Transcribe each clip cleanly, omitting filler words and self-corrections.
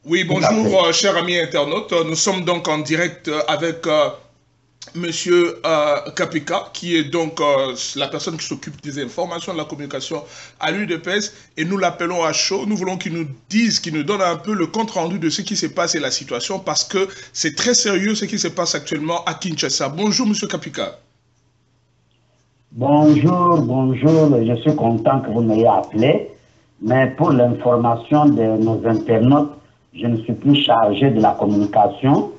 Oui, Tout à fait. bonjour, chers amis internautes. Nous sommes donc en direct avec Monsieur Kapeka, qui est donc la personne qui s'occupe des informations de la communication à l'UDPS, et nous l'appelons à chaud. Nous voulons qu'il nous dise, qu'il nous donne un peu le compte-rendu de ce qui se passe et la situation, parce que c'est très sérieux ce qui se passe actuellement à Kinshasa. Bonjour, Monsieur Kapeka. Bonjour, bonjour. Je suis content que vous m'ayez appelé. Mais pour l'information de nos internautes, je ne suis plus chargé de la communication.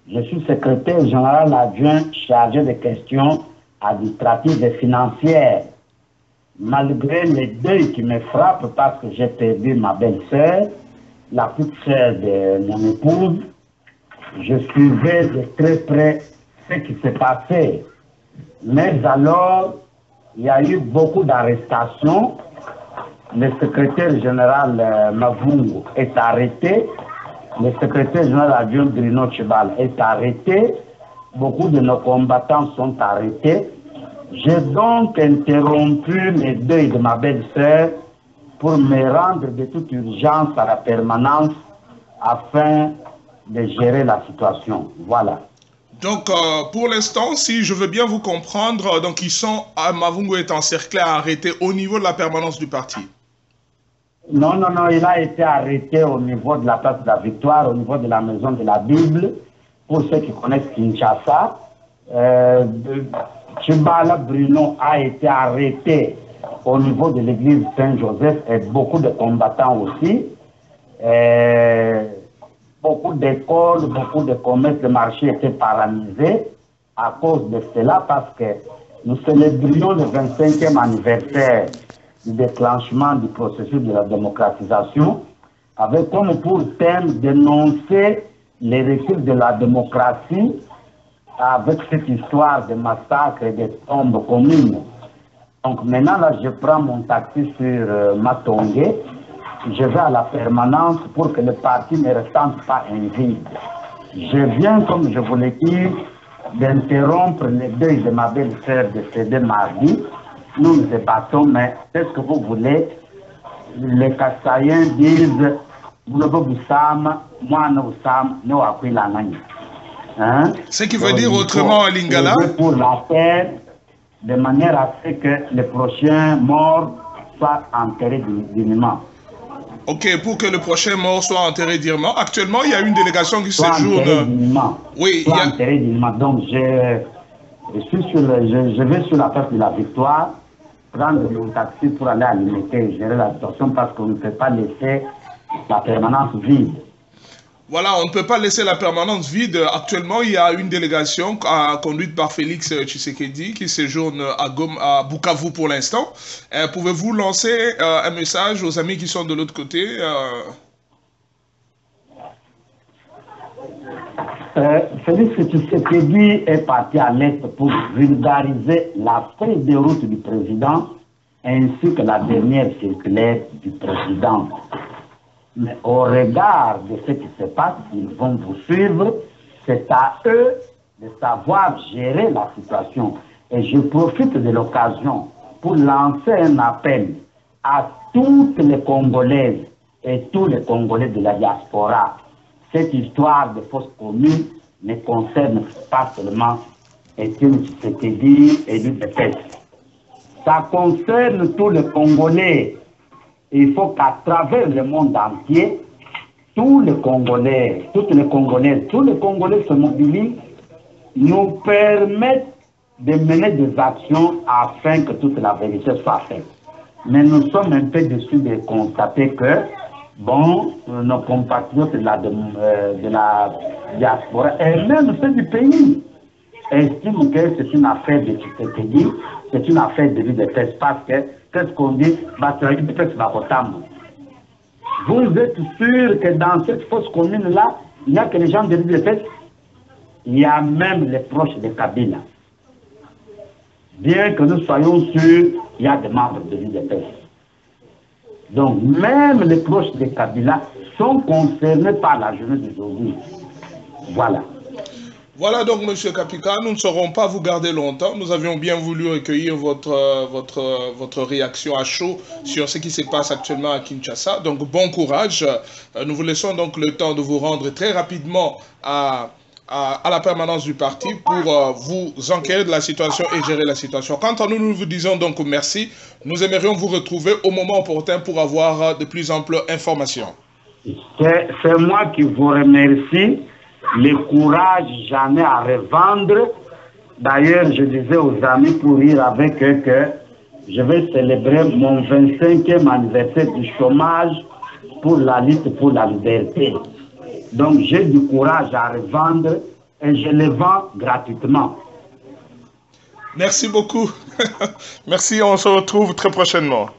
Je suis secrétaire général adjoint chargé des questions administratives et financières. Malgré les deuils qui me frappent parce que j'ai perdu ma belle-sœur, la petite sœur de mon épouse, je suivais de très près ce qui s'est passé. Mais alors, il y a eu beaucoup d'arrestations. Le secrétaire général Mavungu est arrêté. Le secrétaire général adjoint Bruno Chibal est arrêté. Beaucoup de nos combattants sont arrêtés. J'ai donc interrompu les deuils de ma belle-sœur pour me rendre de toute urgence à la permanence afin de gérer la situation. Voilà. Donc, pour l'instant, si je veux bien vous comprendre, donc ils sont, Mavungo est encerclé, arrêté au niveau de la permanence du parti. Non, non, non, il a été arrêté au niveau de la place de la Victoire, au niveau de la maison de la Bible. Pour ceux qui connaissent Kinshasa, Chibala Bruno a été arrêté au niveau de l'église Saint-Joseph et beaucoup de combattants aussi. Beaucoup d'écoles, beaucoup de commerces, de marchés étaient paralysés à cause de cela parce que nous célébrions le 25e anniversaire du déclenchement du processus de la démocratisation, avec comme pour thème d'énoncer les reculs de la démocratie avec cette histoire de massacres et de tombes communes. Donc maintenant, là, je prends mon taxi sur Matongé, je vais à la permanence pour que le parti ne ressente pas un vide. Je viens, comme je vous l'ai dit, d'interrompre les deuils de ma belle-sœur décédée mardi. Nous nous débattons, mais c'est ce que vous voulez. Les Kassaïens disent hein? Ce qui veut Donc, dire il autrement faut en Lingala. aider pour la paix de manière à ce que les prochains morts soient enterrés dignement. Ok, pour que le prochain mort soit enterré dignement. Actuellement, il y a une délégation qui Soit enterré séjourne. dignement. Oui, il y Soit a. enterré dignement. Donc, je vais sur la place de la Victoire, prendre mon taxi pour aller à l'unité et gérer la situation parce qu'on ne peut pas laisser la permanence vide. Voilà, on ne peut pas laisser la permanence vide. Actuellement, il y a une délégation conduite par Félix Tshisekedi qui séjourne à Bukavu pour l'instant. Pouvez-vous lancer un message aux amis qui sont de l'autre côté Félix Tshisekedi est parti à l'Est pour vulgariser la feuille de route du président ainsi que la dernière circulaire du président. Mais au regard de ce qui se passe, ils vont vous suivre. C'est à eux de savoir gérer la situation. Et je profite de l'occasion pour lancer un appel à toutes les Congolaises et tous les Congolais de la diaspora. Cette histoire de fausses communes ne concerne pas seulement Étienne Tshisekedi et l'UDPS. Ça concerne tous les Congolais. Il faut qu'à travers le monde entier, tous les Congolais, toutes les Congolaises, tous les Congolais se mobilisent, nous permettent de mener des actions afin que toute la vérité soit faite. Mais nous sommes un peu déçus de constater que, bon, nos compatriotes de la diaspora, et même ceux du pays, estiment que c'est une affaire de Tshisekedi, c'est une affaire de l'UDPS parce que qu'est-ce qu'on dit? Vous êtes sûr que dans cette fausse commune-là, il n'y a que les gens de l'UDPS? Il y a même les proches de Kabila. Bien que nous soyons sûrs, il y a des membres de l'UDPS. Donc, même les proches de Kabila sont concernés par la journée d'aujourd'hui. Voilà. Voilà donc, Monsieur Kapika, nous ne saurons pas vous garder longtemps. Nous avions bien voulu recueillir votre réaction à chaud sur ce qui se passe actuellement à Kinshasa. Donc, bon courage. Nous vous laissons donc le temps de vous rendre très rapidement à la permanence du parti pour vous enquérir de la situation et gérer la situation. Quant à nous, nous vous disons donc merci. Nous aimerions vous retrouver au moment opportun pour avoir de plus amples informations. C'est moi qui vous remercie. Le courage, j'en ai à revendre. D'ailleurs, je disais aux amis pour rire avec eux que je vais célébrer mon 25e anniversaire du chômage pour la lutte pour la liberté. Donc, j'ai du courage à revendre et je le vends gratuitement. Merci beaucoup. Merci, on se retrouve très prochainement.